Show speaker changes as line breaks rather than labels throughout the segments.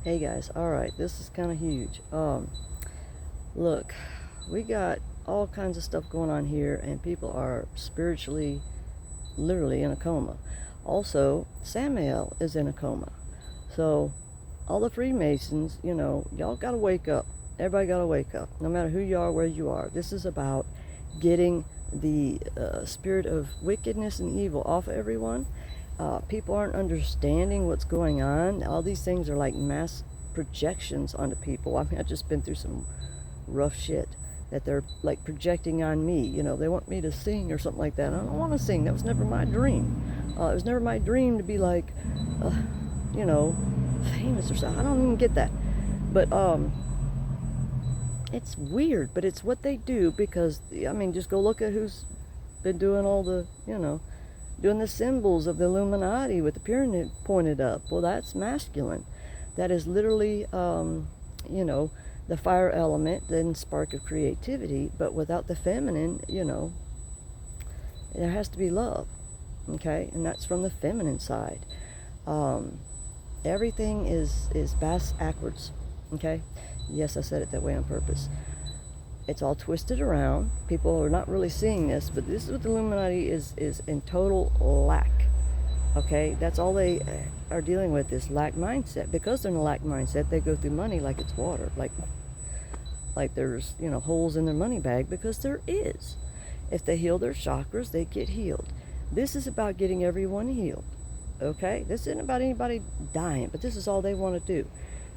Hey guys, alright, this is kind of huge. Look, we got all kinds of stuff going on here, and people are spiritually, literally in a coma. Also, Samael is in a coma. So, all the Freemasons, y'all gotta wake up. Everybody gotta wake up, no matter who you are, where you are. This is about getting the spirit of wickedness and evil off of everyone. People aren't understanding what's going on. All these things are like mass projections onto people. I mean, I've just been through some rough shit that they're like projecting on me. They want me to sing or something like that. I don't want to sing. That was never my dream. It was never my dream to be like, famous or something. I don't even get that. But it's weird, but it's what they do because, just go look at who's been doing all the, doing the symbols of the Illuminati with the pyramid pointed up. Well, that's masculine. That is literally, the fire element, then spark of creativity. But without the feminine, there has to be love. Okay? And that's from the feminine side. Everything is backwards. Okay? Yes, I said it that way on purpose. It's all twisted around. People are not really seeing this, but this is what the Illuminati is in total lack. Okay, that's all they are dealing with, is lack mindset. Because they're in a lack mindset, they go through money like it's water, like there's holes in their money bag, because there is. If they heal their chakras, they get healed. This is about getting everyone healed. Okay, this isn't about anybody dying, but this is all they want to do.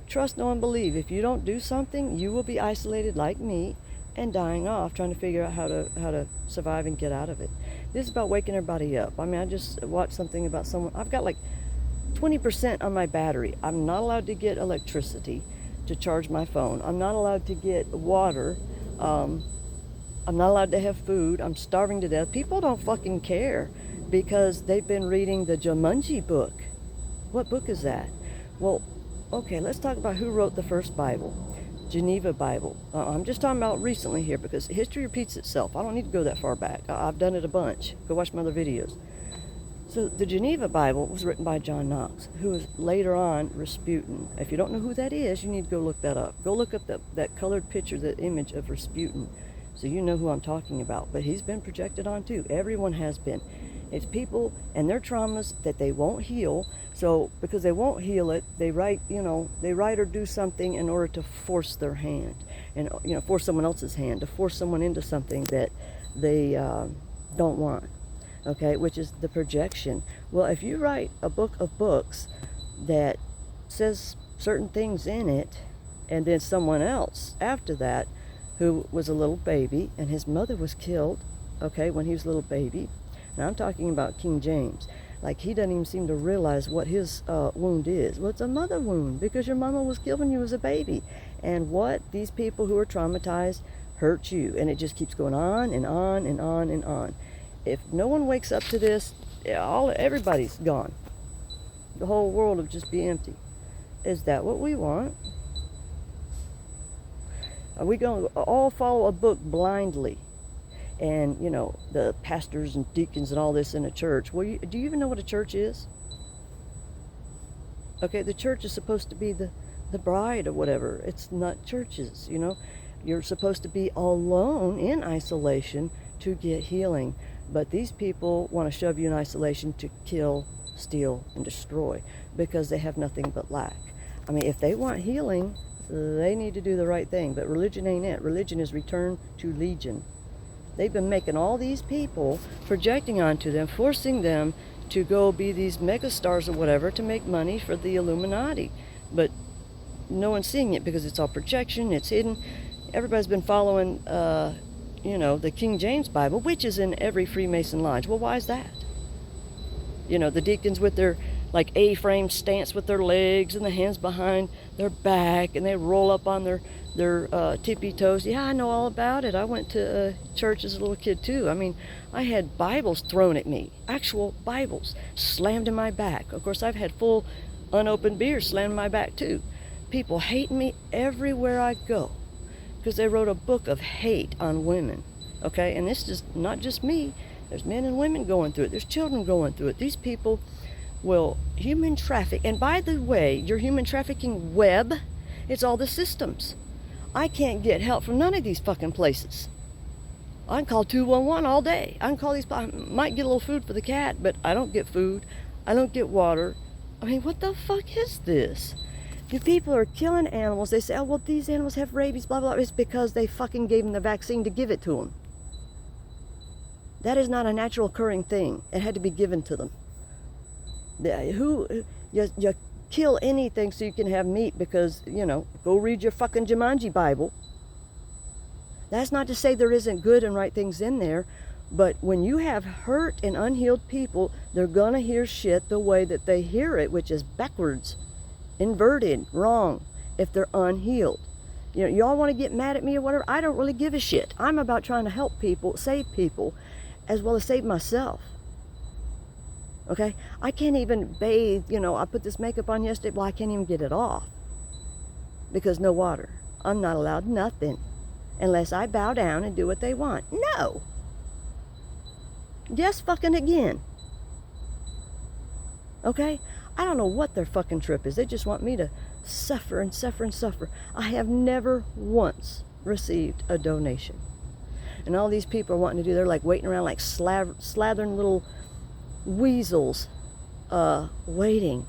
Trust, know, and believe. If you don't do something, you will be isolated like me and dying off, trying to figure out how to survive and get out of it. This is about waking everybody up. I just watched something about someone. I've got like 20% on my battery. I'm not allowed to get electricity to charge my phone. I'm not allowed to get water. I'm not allowed to have food. I'm starving to death. People don't fucking care because they've been reading the Jumanji book. What book is that? Well, okay, let's talk about who wrote the first Bible. Geneva Bible. I'm just talking about recently here because history repeats itself. I don't need to go that far back. I've done it a bunch. Go watch my other videos. So the Geneva Bible was written by John Knox, who was later on Rasputin. If you don't know who that is, you need to go look that up. Go look up that colored picture, the image of Rasputin, so you know who I'm talking about. But he's been projected on too. Everyone has been. It's people and their traumas that they won't heal. So because they won't heal it, they write or do something in order to force their hand, and force someone else's hand, to force someone into something that they don't want. Okay, which is the projection. Well, if you write a book of books that says certain things in it, and then someone else after that, who was a little baby, and his mother was killed, okay, when he was a little baby. Now I'm talking about King James. Like, he doesn't even seem to realize what his wound is. Well, it's a mother wound because your mama was killed when you was a baby. And what these people who are traumatized hurt you. And it just keeps going on and on and on and on. If no one wakes up to this, everybody's gone. The whole world will just be empty. Is that what we want? Are we going to all follow a book blindly? And, the pastors and deacons and all this in a church. Well, do you even know what a church is? Okay, the church is supposed to be the bride or whatever. It's not churches, You're supposed to be alone in isolation to get healing. But these people want to shove you in isolation to kill, steal, and destroy because they have nothing but lack. If they want healing, they need to do the right thing. But religion ain't it. Religion is return to legion. They've been making all these people, projecting onto them, forcing them to go be these megastars or whatever to make money for the Illuminati. But no one's seeing it because it's all projection, it's hidden. Everybody's been following, the King James Bible, which is in every Freemason lodge. Well, why is that? The deacons with their A-frame stance with their legs and the hands behind their back, and they roll up on their tippy toes. Yeah, I know all about it. I went to church as a little kid too. I had Bibles thrown at me, actual Bibles slammed in my back. Of course, I've had full unopened beers slammed in my back too. People hate me everywhere I go because they wrote a book of hate on women. Okay, and this is not just me. There's men and women going through it. There's children going through it. These people Well, human traffic, and by the way, your human trafficking web, it's all the systems. I can't get help from none of these fucking places. I can call 211 all day. I can call these, I might get a little food for the cat, but I don't get food. I don't get water. I mean, what the fuck is this? You people are killing animals. They say, oh, well, these animals have rabies, blah, blah, blah. It's because they fucking gave them the vaccine to give it to them. That is not a natural occurring thing. It had to be given to them. You kill anything so you can have meat because, go read your fucking Jumanji Bible. That's not to say there isn't good and right things in there, but when you have hurt and unhealed people, they're gonna hear shit the way that they hear it, which is backwards, inverted, wrong, if they're unhealed. Y'all want to get mad at me or whatever, I don't really give a shit. I'm about trying to help people, save people, as well as save myself. Okay? I can't even bathe, I put this makeup on yesterday, well, I can't even get it off because no water. I'm not allowed nothing unless I bow down and do what they want. No. Yes, fucking again. Okay? I don't know what their fucking trip is. They just want me to suffer and suffer and suffer. I have never once received a donation. And all these people are wanting to do, they're like waiting around like slathering little weasels, waiting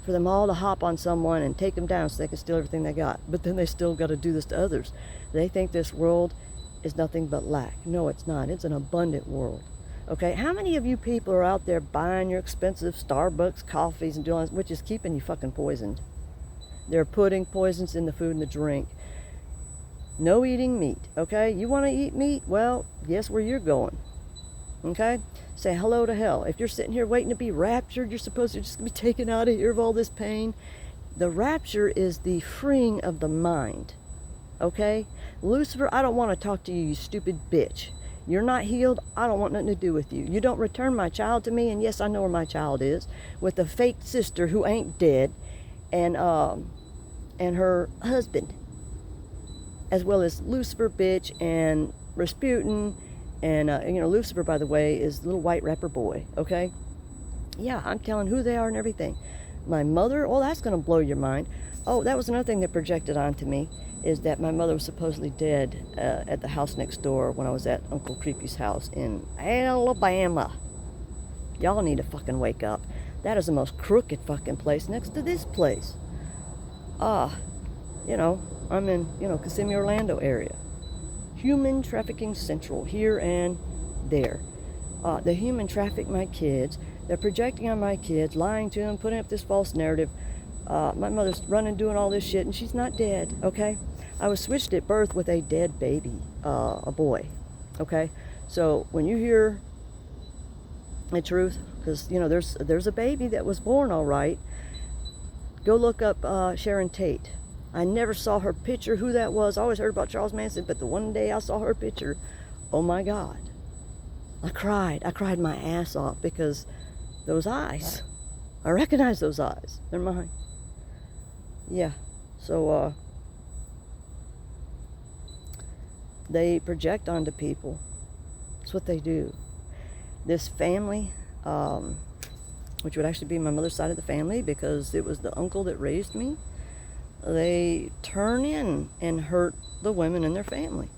for them all to hop on someone and take them down so they can steal everything they got. But then they still got to do this to others. They think this world is nothing but lack. No, it's not. It's an abundant world. Okay, how many of you people are out there buying your expensive Starbucks coffees and doing this, which is keeping you fucking poisoned? They're putting poisons in the food and the drink. No eating meat, okay? You want to eat meat? Well, guess where you're going, okay? Say hello to hell. If you're sitting here waiting to be raptured, you're supposed to just be taken out of here of all this pain. The rapture is the freeing of the mind, okay? Lucifer, I don't want to talk to you, you stupid bitch. You're not healed, I don't want nothing to do with you. You don't return my child to me, and yes, I know where my child is, with a fake sister who ain't dead, and her husband, as well as Lucifer, bitch, and Rasputin, and Lucifer, by the way, is the little white rapper boy, okay? Yeah, I'm telling who they are and everything. My mother, oh, that's gonna blow your mind. Oh, that was another thing that projected onto me, is that my mother was supposedly dead at the house next door when I was at Uncle Creepy's house in Alabama. Y'all need to fucking wake up. That is the most crooked fucking place next to this place. I'm in, Kissimmee, Orlando area. Human trafficking central, here and there. They human traffic my kids. They're projecting on my kids, lying to them, putting up this false narrative. My mother's running, doing all this shit, and she's not dead, okay? I was switched at birth with a dead baby, a boy, okay? So when you hear the truth, because, there's a baby that was born all right, go look up Sharon Tate. I never saw her picture, who that was. I always heard about Charles Manson, but the one day I saw her picture, oh my God. I cried my ass off because those eyes, I recognize those eyes, they're mine. Yeah, so they project onto people. That's what they do. This family, which would actually be my mother's side of the family because it was the uncle that raised me, they turn in and hurt the women in their family.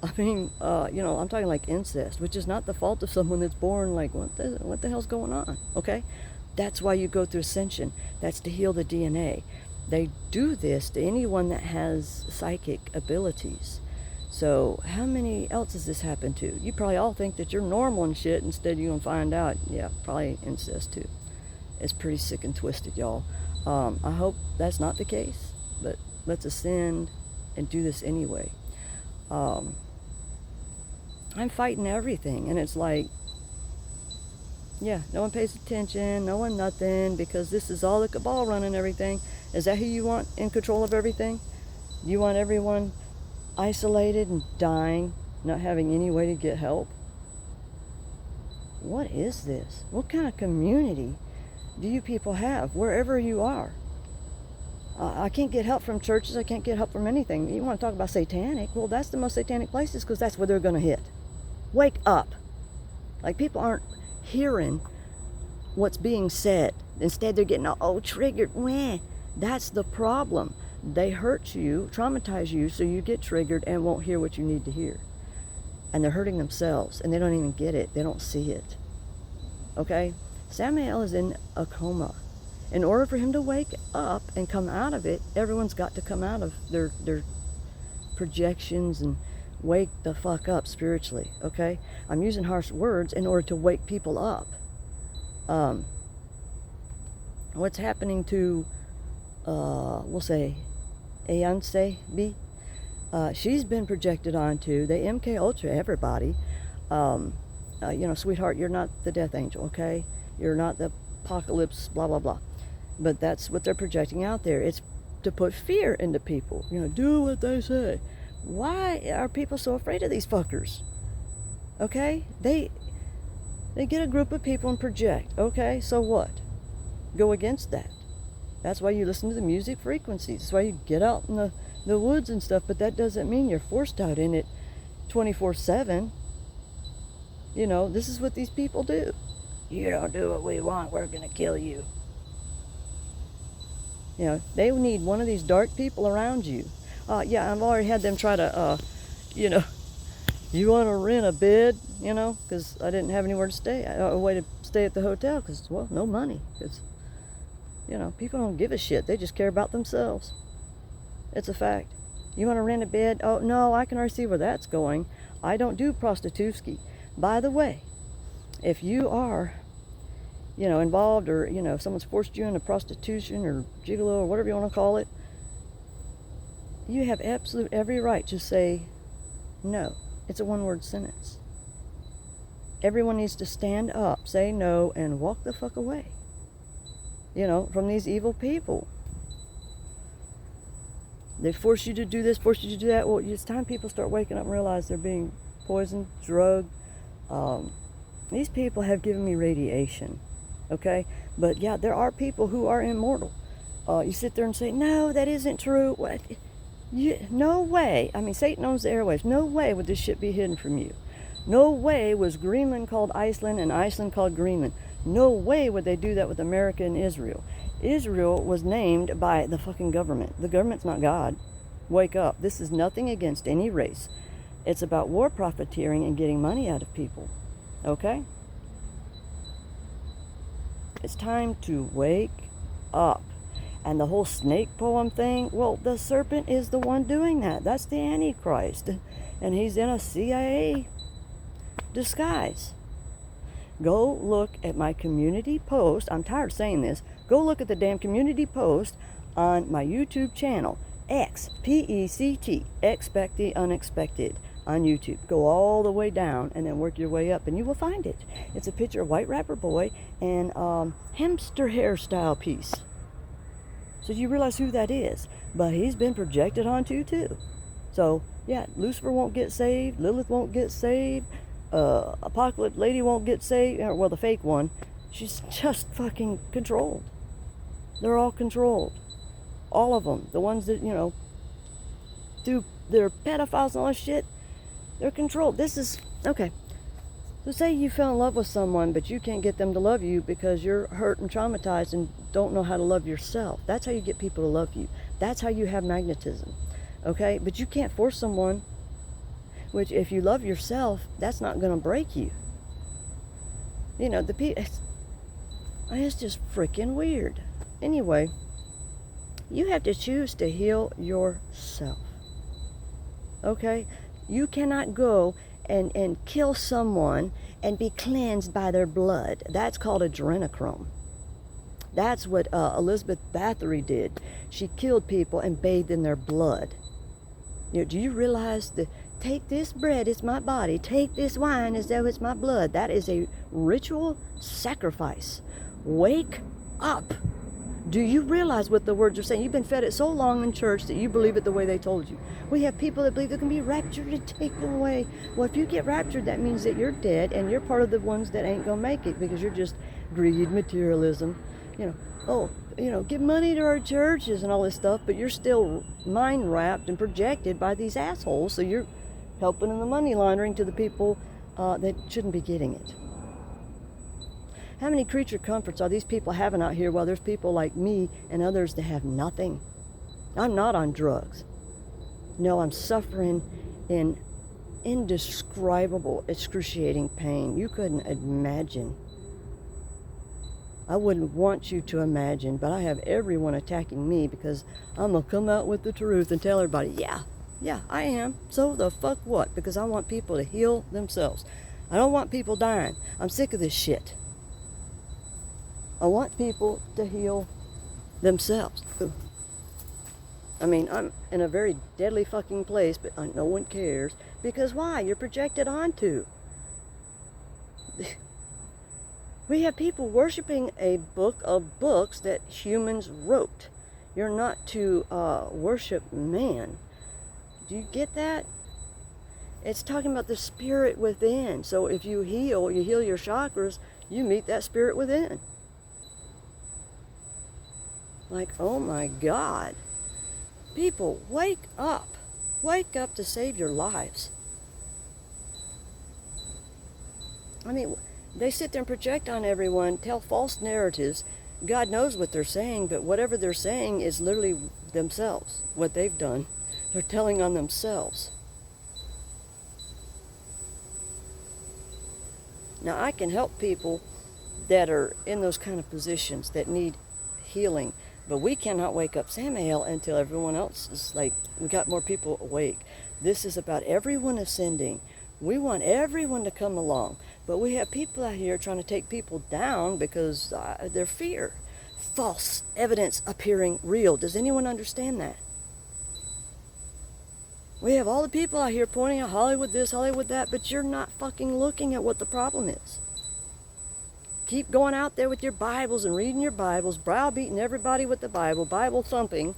I mean, I'm talking like incest, which is not the fault of someone that's born like, what the hell's going on, okay? That's why you go through ascension. That's to heal the DNA. They do this to anyone that has psychic abilities. So how many else has this happened to? You probably all think that you're normal and shit. Instead, you're going to find out, yeah, probably incest too. It's pretty sick and twisted, y'all. I hope that's not the case, but let's ascend and do this anyway. I'm fighting everything, and it's like, yeah, no one pays attention, no one nothing, because this is all the cabal running everything. Is that who you want in control of everything? You want everyone isolated and dying, not having any way to get help? What is this? What kind of community do you people have, wherever you are? I can't get help from churches, I can't get help from anything. You want to talk about satanic? Well, that's the most satanic places because that's where they're going to hit. Wake up. Like, people aren't hearing what's being said. Instead, they're getting all triggered. Meh. That's the problem. They hurt you, traumatize you, so you get triggered and won't hear what you need to hear. And they're hurting themselves, and they don't even get it. They don't see it. Okay? Samuel is in a coma. In order for him to wake up and come out of it, everyone's got to come out of their projections and wake the fuck up spiritually. Okay? I'm using harsh words in order to wake people up. What's happening to, we'll say, Ayance B? She's been projected onto. They MK Ultra everybody. Sweetheart, you're not the death angel, okay? You're not the apocalypse, blah, blah, blah. But that's what they're projecting out there. It's to put fear into people. Do what they say. Why are people so afraid of these fuckers? Okay? They get a group of people and project. Okay, so what? Go against that. That's why you listen to the music frequencies. That's why you get out in the woods and stuff, but that doesn't mean you're forced out in it 24/7. This is what these people do. You don't do what we want, we're going to kill you. They need one of these dark people around you. I've already had them try to, you want to rent a bed, because I didn't have anywhere to stay. A way to stay at the hotel, because, well, no money. Because, people don't give a shit. They just care about themselves. It's a fact. You want to rent a bed? Oh, no, I can already see where that's going. I don't do prostitutski. By the way, if you are, involved, or, if someone's forced you into prostitution or gigolo or whatever you want to call it, you have absolute every right to say no. It's a one-word sentence. Everyone needs to stand up, say no, and walk the fuck away, from these evil people. They force you to do this, force you to do that. Well, it's time people start waking up and realize they're being poisoned, drugged. These people have given me radiation, okay? But yeah, there are people who are immortal. You sit there and say, no, that isn't true. What? No way. I mean, Satan owns the airwaves. No way would this shit be hidden from you. No way was Greenland called Iceland and Iceland called Greenland. No way would they do that with America and Israel. Israel was named by the fucking government. The government's not God. Wake up. This is nothing against any race. It's about war profiteering and getting money out of people. Okay? It's time to wake up. And the whole snake poem thing, well, the serpent is the one doing that. That's the Antichrist. And he's in a CIA disguise. Go look at my community post. I'm tired of saying this. Go look at the damn community post on my YouTube channel. XPECT. Expect the Unexpected on YouTube. Go all the way down and then work your way up and you will find it. It's a picture of White Rapper Boy and hamster hairstyle piece. So you realize who that is. But he's been projected onto too. So yeah, Lucifer won't get saved. Lilith won't get saved. Apocalypse Lady won't get saved. Well, the fake one. She's just fucking controlled. They're all controlled. All of them. The ones that, do their pedophiles and all that shit. They're controlled. This is, okay. So say you fell in love with someone, but you can't get them to love you because you're hurt and traumatized and don't know how to love yourself. That's how you get people to love you. That's how you have magnetism. Okay? But you can't force someone, which if you love yourself, that's not going to break you. It's just freaking weird. Anyway, you have to choose to heal yourself. Okay? You cannot go and kill someone and be cleansed by their blood. That's called adrenochrome. That's what Elizabeth Bathory did. She killed people and bathed in their blood. Do you realize that? Take this bread, it's my body. Take this wine as though it's my blood. That is a ritual sacrifice. Wake up. Do you realize what the words are saying? You've been fed it so long in church that you believe it the way they told you. We have people that believe they can be raptured and taken away. Well, if you get raptured, that means that you're dead and you're part of the ones that ain't gonna make it because you're just greed, materialism. Give money to our churches and all this stuff, but you're still mind wrapped and projected by these assholes. So you're helping in the money laundering to the people that shouldn't be getting it. How many creature comforts are these people having out here while there's people like me and others that have nothing? I'm not on drugs. No, I'm suffering in indescribable, excruciating pain. You couldn't imagine. I wouldn't want you to imagine, but I have everyone attacking me because I'm going to come out with the truth and tell everybody, yeah, I am. So the fuck what? Because I want people to heal themselves. I don't want people dying. I'm sick of this shit. I want people to heal themselves. I mean, I'm in a very deadly fucking place, but no one cares. Because why? You're projected onto. We have people worshiping a book of books that humans wrote. You're not to worship man. Do you get that? It's talking about the spirit within. So if you heal your chakras, you meet that spirit within. Like, oh my God. People, wake up. Wake up to save your lives. I mean, they sit there and project on everyone, tell false narratives. God knows what they're saying, but whatever they're saying is literally themselves, what they've done. They're telling on themselves. Now, I can help people that are in those kind of positions that need healing, but we cannot wake up Samael until everyone else is like, we got more people awake. This is about everyone ascending. We want everyone to come along, but we have people out here trying to take people down because their fear. False evidence appearing real. Does anyone understand that? We have all the people out here pointing out Hollywood this, Hollywood that, but you're not fucking looking at what the problem is. Keep going out there with your Bibles and reading your Bibles, browbeating everybody with the Bible, Bible thumping,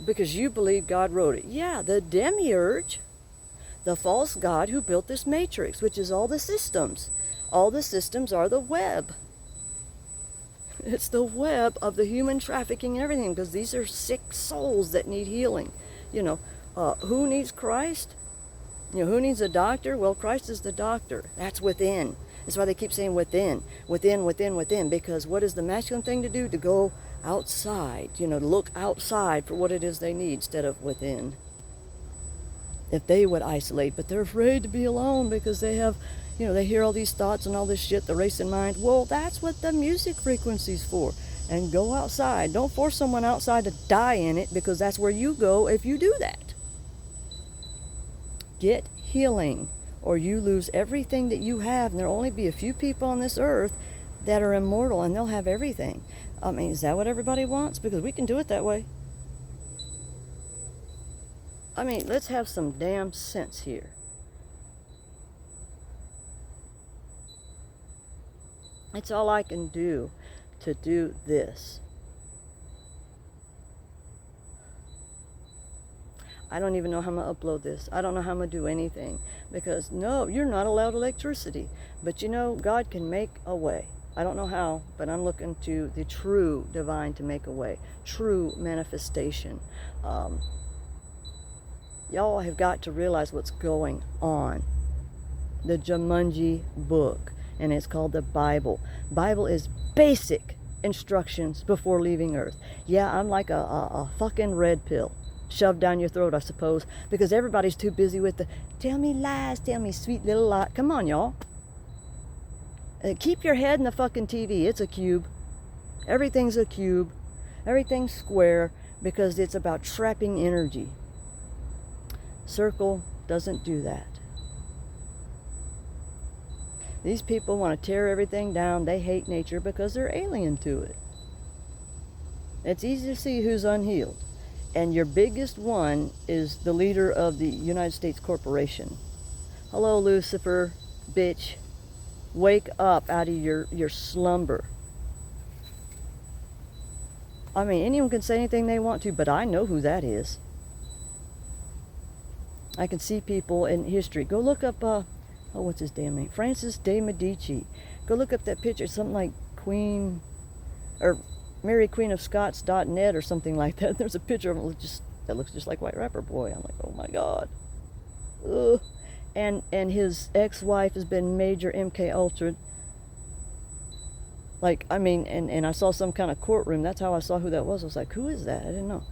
because you believe God wrote it. Yeah, the demiurge, the false god who built this matrix, which is all the systems. All the systems are the web. It's the web of the human trafficking and everything, because these are sick souls that need healing. You know, who needs Christ? You know, who needs a doctor? Well, Christ is the doctor. That's within. That's why they keep saying within, within, within, within, because what is the masculine thing to do? To go outside, you know, to look outside for what it is they need instead of within. If they would isolate, but they're afraid to be alone because they have, you know, they hear all these thoughts and all this shit, the racing mind. Well, that's what the music frequency's for. And go outside. Don't force someone outside to die in it, because that's where you go if you do that. Get healing, or you lose everything that you have, and there'll only be a few people on this earth that are immortal, and they'll have everything. I mean, is that what everybody wants? Because we can do it that way. I mean, let's have some damn sense here. It's all I can do to do this. I don't even know how I'm going to upload this. I don't know how I'm going to do anything. Because, no, you're not allowed electricity. But you know, God can make a way. I don't know how, but I'm looking to the true divine to make a way. True manifestation. Y'all have got to realize what's going on. The Jumanji book, and it's called the Bible. Bible is basic instructions before leaving Earth. Yeah, I'm like a fucking red pill shoved down your throat, I suppose, because everybody's too busy with the tell me lies, tell me sweet little lies. Come on, y'all. Keep your head in the fucking TV. It's a cube. Everything's a cube. Everything's square, because it's about trapping energy. Circle doesn't do that. These people want to tear everything down. They hate nature because they're alien to it. It's easy to see who's unhealed. And your biggest one is the leader of the United States Corporation. Hello, Lucifer, bitch. Wake up out of your slumber. I mean, anyone can say anything they want to, but I know who that is. I can see people in history. Go look up, what's his damn name? Francis de Medici. Go look up that picture. Something like Queen, or Mary Queen of Scots.net or something like that. There's a picture of him that looks just like White Rapper Boy. I'm like, oh my God. Ugh. And his ex-wife has been major MK Ultra. Like, I mean, and I saw some kind of courtroom. That's how I saw who that was. I was like, who is that? I didn't know.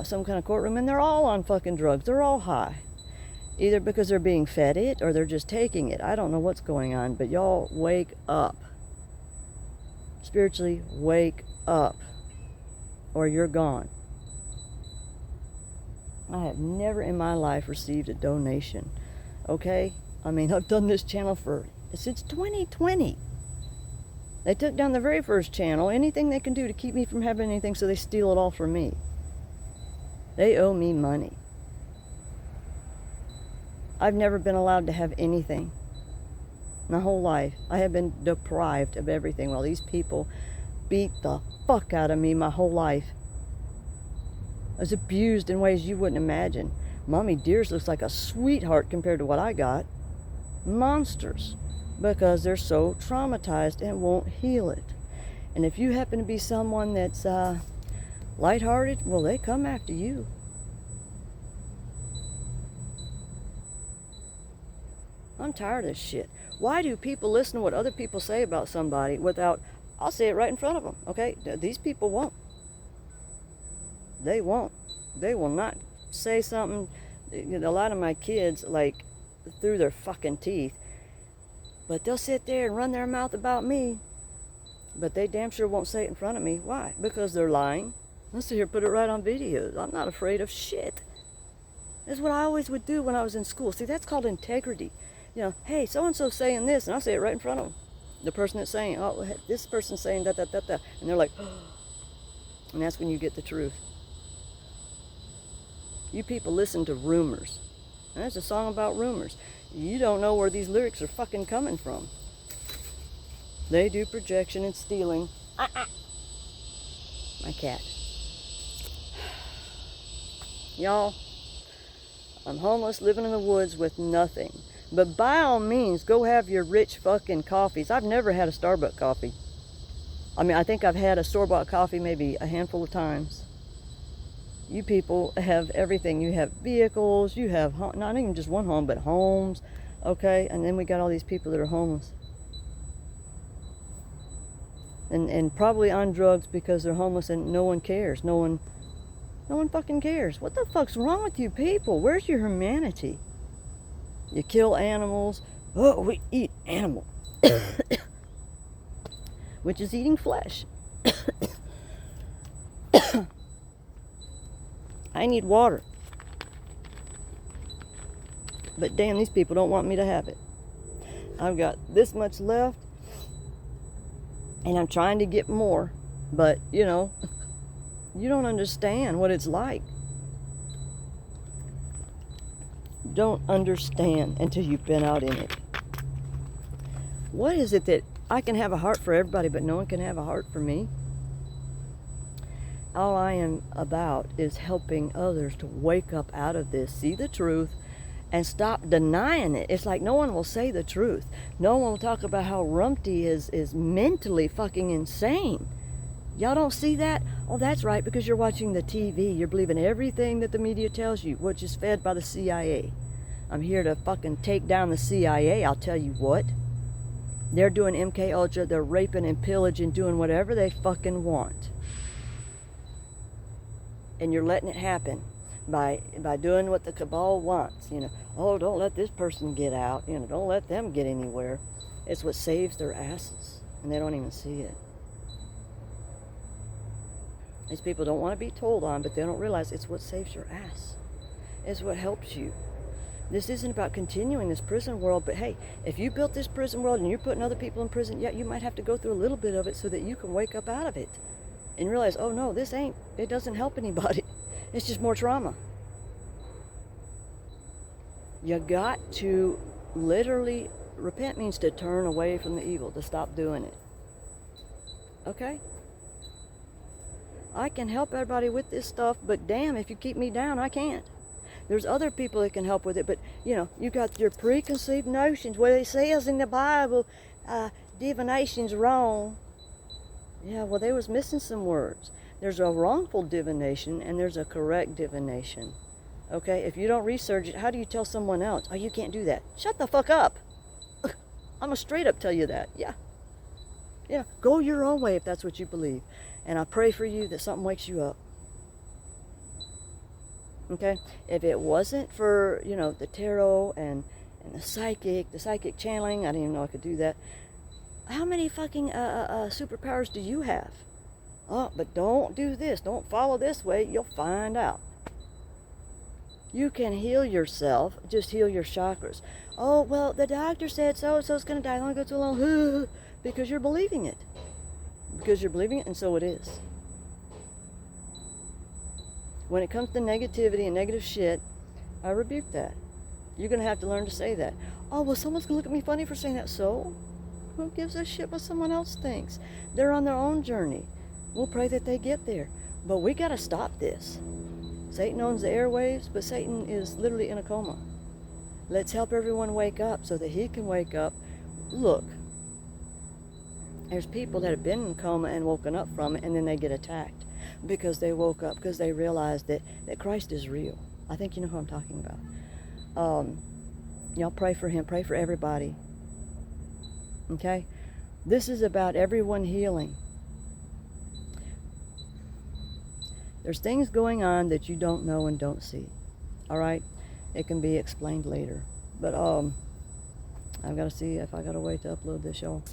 Some kind of courtroom, and they're all on fucking drugs. They're all high. Either because they're being fed it or they're just taking it. I don't know what's going on, but y'all wake up. Spiritually, wake up, or you're gone. I have never in my life received a donation, okay? I mean, I've done this channel since 2020. They took down the very first channel. Anything they can do to keep me from having anything, so they steal it all from me. They owe me money. I've never been allowed to have anything. My whole life, I have been deprived of everything while these people beat the fuck out of me my whole life. I was abused in ways you wouldn't imagine. Mommy Dearest looks like a sweetheart compared to what I got. Monsters. Because they're so traumatized and won't heal it. And if you happen to be someone that's lighthearted, well, they come after you. I'm tired of this shit. Why do people listen to what other people say about somebody without, I'll say it right in front of them, okay? These people won't. They won't. They will not say something. A lot of my kids, like, through their fucking teeth, but they'll sit there and run their mouth about me, but they damn sure won't say it in front of me. Why? Because they're lying. Let's sit here, put it right on videos. I'm not afraid of shit. That's what I always would do when I was in school. See, that's called integrity. You know, hey, so-and-so's saying this, and I'll say it right in front of them. The person that's saying, oh, this person's saying that. And they're like, oh. And that's when you get the truth. You people listen to rumors. And there's a song about rumors. You don't know where these lyrics are fucking coming from. They do projection and stealing. My cat. Y'all, I'm homeless, living in the woods with nothing. But by all means, go have your rich fucking coffees. I've never had a Starbucks coffee. I mean, I think I've had a store-bought coffee maybe a handful of times. You people have everything. You have vehicles. You have not even just one home, but homes. Okay? And then we got all these people that are homeless. And probably on drugs because they're homeless and no one cares. No one fucking cares. What the fuck's wrong with you people? Where's your humanity? You kill animals. Oh, we eat animal. Which is eating flesh. I need water. But damn, these people don't want me to have it. I've got this much left. And I'm trying to get more. But, you know, you don't understand what it's like. Don't understand until you've been out in it. What is it that I can have a heart for everybody, but no one can have a heart for me? All I am about is helping others to wake up out of this, see the truth, and stop denying it. It's like no one will say the truth. No one will talk about how Rumpty is mentally fucking insane. Y'all don't see that? Oh, that's right, because you're watching the TV. You're believing everything that the media tells you, which is fed by the CIA. I'm here to fucking take down the CIA, I'll tell you what. They're doing MK Ultra, they're raping and pillaging, doing whatever they fucking want. And you're letting it happen by doing what the cabal wants, you know. Oh, don't let this person get out, you know, don't let them get anywhere. It's what saves their asses, and they don't even see it. These people don't want to be told on, but they don't realize it's what saves your ass. It's what helps you. This isn't about continuing this prison world, but hey, if you built this prison world and you're putting other people in prison, yeah, you might have to go through a little bit of it so that you can wake up out of it and realize, oh no, it doesn't help anybody. It's just more trauma. You got to literally, repent means to turn away from the evil, to stop doing it. Okay? I can help everybody with this stuff, but damn, if you keep me down, I can't. There's other people that can help with it, but, you know, you got your preconceived notions. What it says in the Bible, divination's wrong. Yeah, well, they was missing some words. There's a wrongful divination, and there's a correct divination. Okay, if you don't research it, how do you tell someone else, oh, you can't do that? Shut the fuck up. I'm gonna straight up tell you that, yeah. Yeah, go your own way if that's what you believe. And I pray for you that something wakes you up. Okay? If it wasn't for, the tarot and the psychic channeling, I didn't even know I could do that. How many fucking superpowers do you have? Oh, but don't do this. Don't follow this way. You'll find out. You can heal yourself. Just heal your chakras. Oh, well, the doctor said so-and-so's going to die. Don't go too long. Because you're believing it. Because you're believing it, and so it is. When it comes to negativity and negative shit, I rebuke that. You're going to have to learn to say that. Oh, well, someone's going to look at me funny for saying that. So? Who gives a shit what someone else thinks? They're on their own journey. We'll pray that they get there. But we got to stop this. Satan owns the airwaves, but Satan is literally in a coma. Let's help everyone wake up so that he can wake up. Look, there's people that have been in a coma and woken up from it, and then they get attacked because they woke up, because they realized that Christ is real. I think you know who I'm talking about. Y'all pray for him. Pray for everybody. Okay? This is about everyone healing. There's things going on that you don't know and don't see. All right? It can be explained later. But I've got to see if I got a way to upload this, y'all,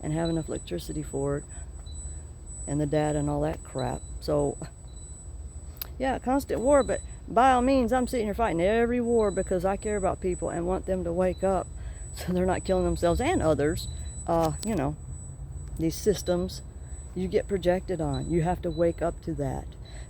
and have enough electricity for it, and the data and all that crap. So, yeah, constant war, but by all means, I'm sitting here fighting every war because I care about people and want them to wake up so they're not killing themselves and others. These systems you get projected on. You have to wake up to that.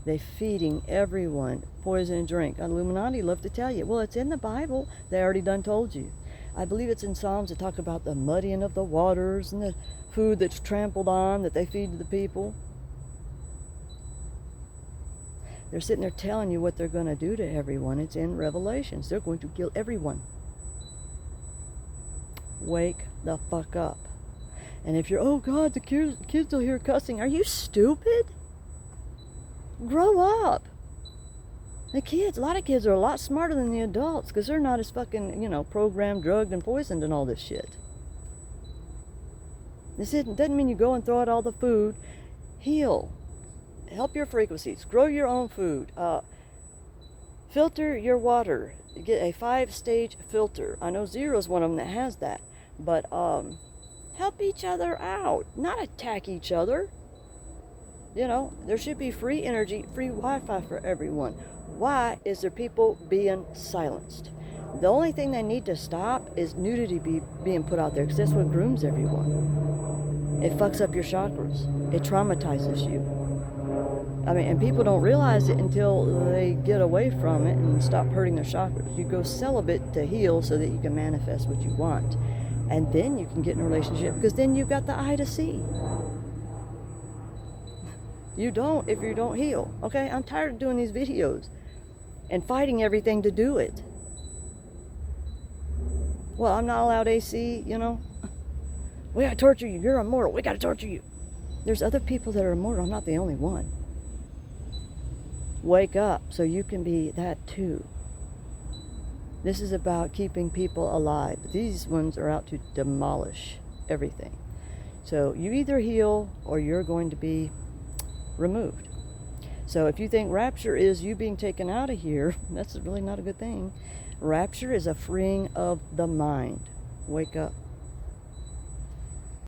They're feeding everyone poison and drink. Illuminati love to tell you, well, it's in the Bible. They already done told you. I believe it's in Psalms that talk about the muddying of the waters and the food that's trampled on that they feed to the people. They're sitting there telling you what they're going to do to everyone. It's in Revelations. They're going to kill everyone. Wake the fuck up. And if you're, oh God, the kids will hear cussing. Are you stupid? Grow up. The kids, a lot of kids are a lot smarter than the adults because they're not as fucking, programmed, drugged, and poisoned and all this shit. This doesn't mean you go and throw out all the food. Heal. Help your frequencies. Grow your own food. Filter your water. Get a 5-stage filter. I know Zero's one of them that has that. But help each other out. Not attack each other. There should be free energy, free Wi-Fi for everyone. Why is there people being silenced? The only thing they need to stop is nudity being put out there, because that's what grooms everyone. It fucks up your chakras. It traumatizes you. And people don't realize it until they get away from it and stop hurting their chakras. You go celibate to heal so that you can manifest what you want. And then you can get in a relationship, because then you've got the eye to see. You don't if you don't heal. Okay? I'm tired of doing these videos and fighting everything to do it. Well, I'm not allowed AC, We gotta torture you. You're immortal. We gotta torture you. There's other people that are immortal. I'm not the only one. Wake up so you can be that too. This is about keeping people alive. These ones are out to demolish everything. So you either heal or you're going to be removed. So if you think rapture is you being taken out of here, that's really not a good thing. Rapture is a freeing of the mind. Wake up.